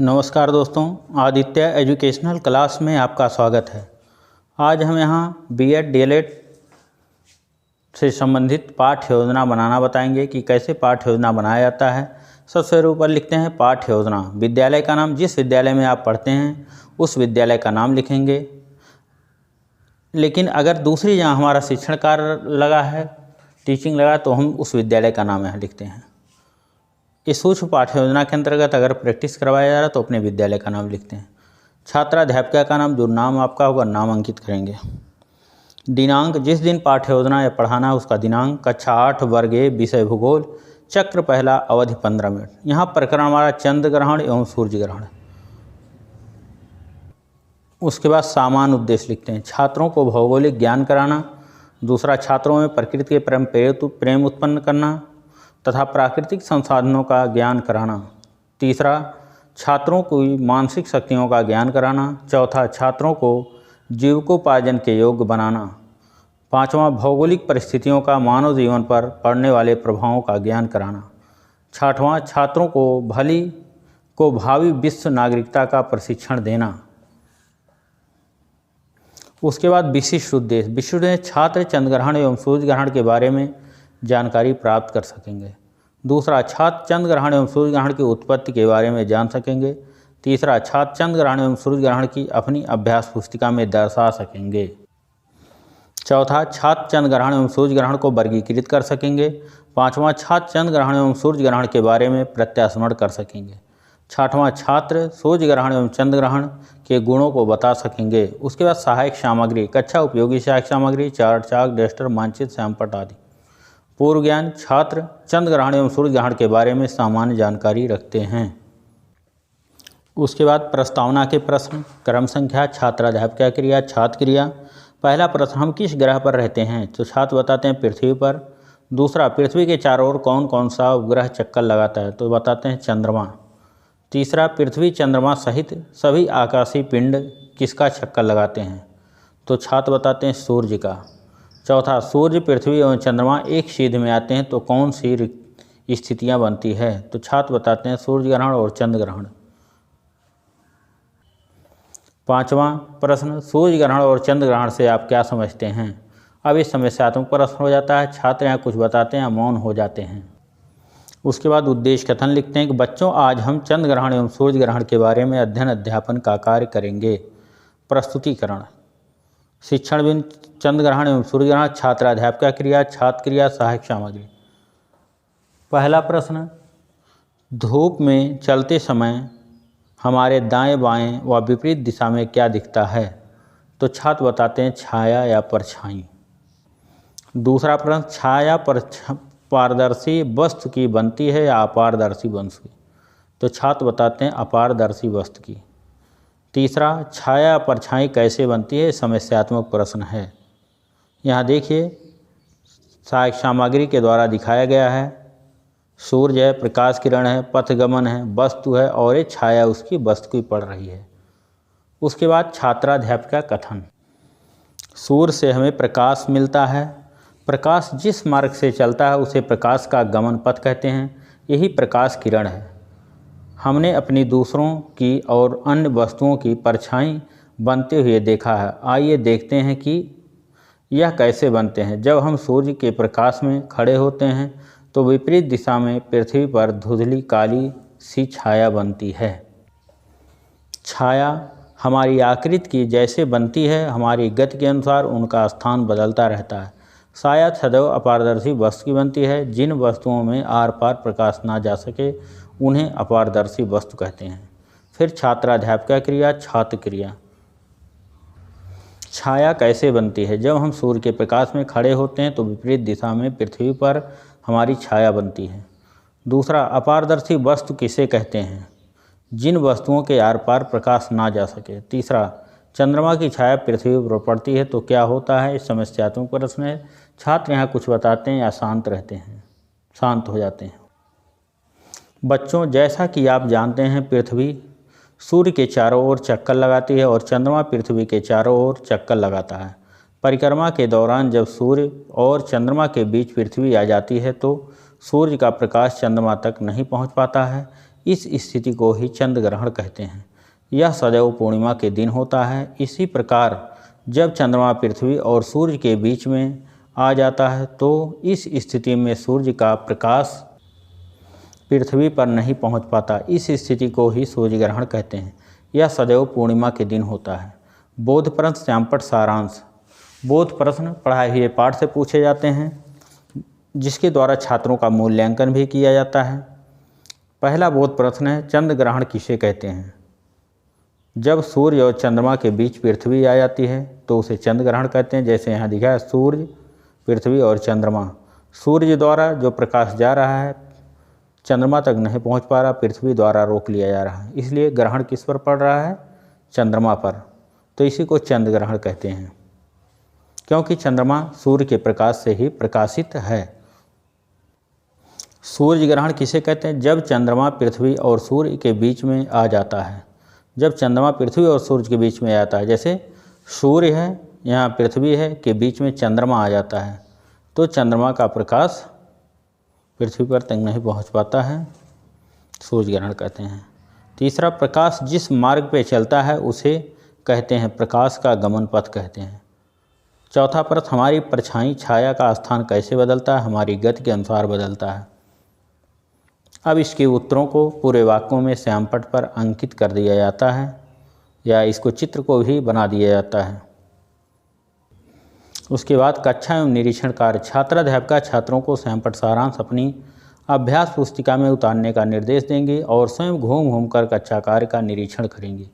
नमस्कार दोस्तों, Aditya educational class में आपका स्वागत है। आज हम यहाँ बीएड डीएलएड से संबंधित पाठ्य योजना बनाना बताएंगे कि कैसे पाठ्य योजना बनाया जाता है। सबसे ऊपर लिखते हैं पाठ्य योजना। विद्यालय का नाम, जिस विद्यालय में आप पढ़ते हैं उस विद्यालय का नाम लिखेंगे। लेकिन अगर दूसरी जहाँ हमारा शिक्षण कार्य लगा है, टीचिंग लगा, तो हम उस विद्यालय का नाम यहाँ लिखते हैं। इस सूक्ष्म पाठ्य योजना के अंतर्गत अगर प्रैक्टिस करवाया जा रहा है तो अपने विद्यालय का नाम लिखते हैं। छात्राध्यापिका का नाम, जो नाम आपका होगा नाम अंकित करेंगे। दिनांक, जिस दिन पाठ्य योजना या पढ़ाना है उसका दिनांक। कक्षा 8 वर्ग ए, विषय भूगोल। चक्र पहला, अवधि 15 मिनट। यहाँ प्रकरण हमारा चंद्र ग्रहण एवं सूर्य ग्रहण। उसके बाद सामान्य उद्देश्य लिखते हैं। छात्रों को भौगोलिक ज्ञान कराना। दूसरा, छात्रों में प्रकृति के प्रेम उत्पन्न करना तथा प्राकृतिक संसाधनों का ज्ञान कराना। तीसरा, छात्रों को मानसिक शक्तियों का ज्ञान कराना। चौथा, छात्रों को जीविकोपार्जन के योग्य बनाना। पांचवां, भौगोलिक परिस्थितियों का मानव जीवन पर पड़ने वाले प्रभावों का ज्ञान कराना। छठवां, छात्रों को भावी विश्व नागरिकता का प्रशिक्षण देना। उसके बाद विशिष्ट उद्देश्य छात्र चंद्र ग्रहण एवं सूर्य ग्रहण के बारे में जानकारी प्राप्त कर सकेंगे। दूसरा, छात्र चंद्र ग्रहण एवं सूर्य ग्रहण की उत्पत्ति के बारे में जान सकेंगे। तीसरा, छात्र चंद्र ग्रहण एवं सूर्य ग्रहण की अपनी अभ्यास पुस्तिका में दर्शा सकेंगे। चौथा, छात्र चंद्र ग्रहण एवं सूर्य ग्रहण को वर्गीकृत कर सकेंगे। पांचवां, छात्र चंद्र ग्रहण एवं सूर्य ग्रहण के बारे में प्रत्यास्मरण कर सकेंगे। छठवां, छात्र सूर्य ग्रहण एवं चंद्र ग्रहण के गुणों को बता सकेंगे। उसके बाद सहायक सामग्री, कक्षा उपयोगी सहायक सामग्री, चार्ट, चाक, डस्टर, मानचित्र, श्यामपट्ट आदि। पूर्व ज्ञान, छात्र चंद्र ग्रहण एवं सूर्य ग्रहण के बारे में सामान्य जानकारी रखते हैं। उसके बाद प्रस्तावना के प्रश्न, क्रम संख्या, छात्राध्यापिका क्रिया, छात्र क्रिया। पहला प्रश्न, हम किस ग्रह पर रहते हैं? तो छात्र बताते हैं पृथ्वी पर। दूसरा, पृथ्वी के चारों ओर कौन कौन सा उपग्रह चक्कर लगाता है? तो बताते हैं चंद्रमा। तीसरा, पृथ्वी चंद्रमा सहित सभी आकाशीय पिंड किसका चक्कर लगाते हैं? तो छात्र बताते हैं सूर्य का। चौथा, सूर्य, पृथ्वी एवं चंद्रमा एक सीध में आते हैं तो कौन सी स्थितियां बनती है? तो छात्र बताते हैं सूर्य ग्रहण और चंद्र ग्रहण। पांचवा प्रश्न, सूर्य ग्रहण और चंद्र ग्रहण से आप क्या समझते हैं? अब इस समस्यात्मक प्रश्न हो जाता है। छात्र यहाँ कुछ बताते हैं, मौन हो जाते हैं। उसके बाद उद्देश्य कथन लिखते हैं कि बच्चों, आज हम चंद्र ग्रहण एवं सूर्य ग्रहण के बारे में अध्ययन अध्यापन का कार्य करेंगे। प्रस्तुतिकरण, शिक्षण बिंदु, चंद्र ग्रहण एवं सूर्य ग्रहण, छात्राध्यापिका क्रिया, छात्र क्रिया, सहायक सामग्री। पहला प्रश्न, धूप में चलते समय हमारे दाएं बाएं व विपरीत दिशा में क्या दिखता है? तो छात्र बताते हैं छाया या परछाई। दूसरा प्रश्न, छाया पारदर्शी वस्तु की बनती है या अपारदर्शी वस्तु की? तो छात्र बताते हैं अपारदर्शी वस्तु की। तीसरा, छाया परछाई कैसे बनती है? समस्यात्मक प्रश्न है। यहाँ देखिए सहायक सामग्री के द्वारा दिखाया गया है। सूर्य है, प्रकाश किरण है, पथगमन है, वस्तु है और ये छाया उसकी वस्तु की पड़ रही है। उसके बाद छात्राध्यापिका कथन, सूर्य से हमें प्रकाश मिलता है। प्रकाश जिस मार्ग से चलता है उसे प्रकाश का गमन पथ कहते हैं। यही प्रकाश किरण है। हमने अपनी दूसरों की और अन्य वस्तुओं की परछाई बनते हुए देखा है। आइए देखते हैं कि यह कैसे बनते हैं। जब हम सूर्य के प्रकाश में खड़े होते हैं तो विपरीत दिशा में पृथ्वी पर धुंधली काली सी छाया बनती है। छाया हमारी आकृति की जैसे बनती है, हमारी गति के अनुसार उनका स्थान बदलता रहता है। छाया सदैव अपारदर्शी वस्तु की बनती है। जिन वस्तुओं में आर पार प्रकाश ना जा सके उन्हें अपारदर्शी वस्तु कहते हैं। फिर छात्राध्यापिका क्रिया, छात्र क्रिया। छाया कैसे बनती है? जब हम सूर्य के प्रकाश में खड़े होते हैं तो विपरीत दिशा में पृथ्वी पर हमारी छाया बनती है। दूसरा, अपारदर्शी वस्तु किसे कहते हैं? जिन वस्तुओं के आर पार प्रकाश ना जा सके। तीसरा, चंद्रमा की छाया पृथ्वी पर पड़ती है तो क्या होता है? समस्यात्मक प्रश्न है। छात्र यहाँ कुछ बताते हैं या शांत रहते हैं, शांत हो जाते हैं। बच्चों, जैसा कि आप जानते हैं पृथ्वी सूर्य के चारों ओर चक्कर लगाती है और चंद्रमा पृथ्वी के चारों ओर चक्कर लगाता है। परिक्रमा के दौरान जब सूर्य और चंद्रमा के बीच पृथ्वी आ जाती है तो सूर्य का प्रकाश चंद्रमा तक नहीं पहुंच पाता है। इस स्थिति को ही चंद्र ग्रहण कहते हैं। यह सदैव पूर्णिमा के दिन होता है। इसी प्रकार जब चंद्रमा पृथ्वी और सूर्य के बीच में आ जाता है तो इस स्थिति में सूर्य का प्रकाश पृथ्वी पर नहीं पहुंच पाता। इस स्थिति को ही सूर्य ग्रहण कहते हैं। यह सदैव पूर्णिमा के दिन होता है। बोध प्रश्न श्यामपट्ट सारांश। बोध प्रश्न पढ़ाए हुए पाठ से पूछे जाते हैं, जिसके द्वारा छात्रों का मूल्यांकन भी किया जाता है। पहला बोध प्रश्न है, चंद्र ग्रहण किसे कहते हैं? जब सूर्य और चंद्रमा के बीच पृथ्वी आ जाती है तो उसे चंद्र ग्रहण कहते हैं। जैसे यहाँ दिखा है, सूर्य, पृथ्वी और चंद्रमा। सूर्य द्वारा जो प्रकाश जा रहा है चंद्रमा तक नहीं पहुँच पा रहा, पृथ्वी द्वारा रोक लिया जा रहा है, इसलिए ग्रहण किस पर पड़ रहा है? चंद्रमा पर। तो इसी को चंद्र ग्रहण कहते हैं, क्योंकि चंद्रमा सूर्य के प्रकाश से ही प्रकाशित है। सूर्य ग्रहण किसे कहते हैं? जब चंद्रमा पृथ्वी और सूर्य के बीच में आ जाता है। जब चंद्रमा पृथ्वी और सूर्य के बीच में आता है, जैसे सूर्य है, यहाँ पृथ्वी है, के बीच में चंद्रमा आ जाता है, तो चंद्रमा का प्रकाश पृथ्वी पर तक नहीं पहुँच पाता है, सूर्य ग्रहण कहते हैं। तीसरा, प्रकाश जिस मार्ग पे चलता है उसे कहते हैं प्रकाश का गमन पथ कहते हैं। चौथा प्रश्न, हमारी परछाई छाया का स्थान कैसे बदलता है? हमारी गति के अनुसार बदलता है। अब इसके उत्तरों को पूरे वाक्यों में श्यामपट्ट पर अंकित कर दिया जाता है, या इसको चित्र को भी बना दिया जाता है। उसके बाद कक्षा एवं निरीक्षण कार्य। छात्राध्यापिका छात्रों को श्यामपट्ट सारांश अपनी अभ्यास पुस्तिका में उतारने का निर्देश देंगे और स्वयं घूम घूम कर कक्षा कार्य का निरीक्षण करेंगे।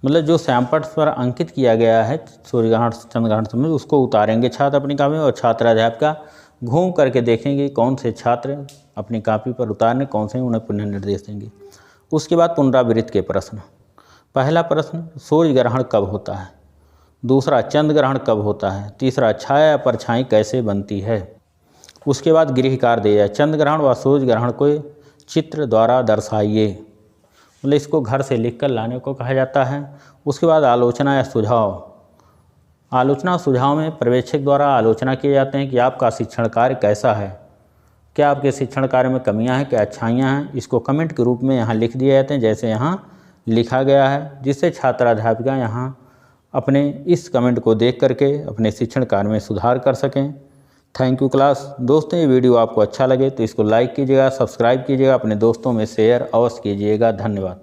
मतलब जो श्यामपट्ट पर अंकित किया गया है सूर्य ग्रहण चंद्र ग्रहण समय, उसको उतारेंगे छात्र अपनी कापी में, और छात्राध्यापिका घूम करके देखेंगे कौन से छात्र अपनी कापी पर उतारने, कौन से उन्हें पुनः निर्देश देंगे। उसके बाद पुनरावृत्त के प्रश्न। पहला प्रश्न, सूर्य ग्रहण कब होता है? दूसरा, चंद्र ग्रहण कब होता है? तीसरा, छाया या परछाई कैसे बनती है? उसके बाद गृह कार्य दिया जाए। चंद्र ग्रहण व सूर्य ग्रहण को चित्र द्वारा दर्शाइए। मतलब इसको घर से लिखकर लाने को कहा जाता है। उसके बाद आलोचना या सुझाव। आलोचना सुझाव में पर्यवेक्षक द्वारा आलोचना किए जाते हैं कि आपका शिक्षण कार्य कैसा है, क्या आपके शिक्षण कार्य में कमियां हैं, क्या अच्छाइयां हैं। इसको कमेंट के रूप में यहाँ लिख दिए जाते हैं, जैसे यहाँ लिखा गया है, जिससे छात्राध्यापिका यहाँ अपने इस कमेंट को देख करके अपने शिक्षण कार्य में सुधार कर सकें। Thank you class. दोस्तों, ये वीडियो आपको अच्छा लगे तो इसको लाइक कीजिएगा, सब्सक्राइब कीजिएगा, अपने दोस्तों में शेयर अवश्य कीजिएगा। धन्यवाद।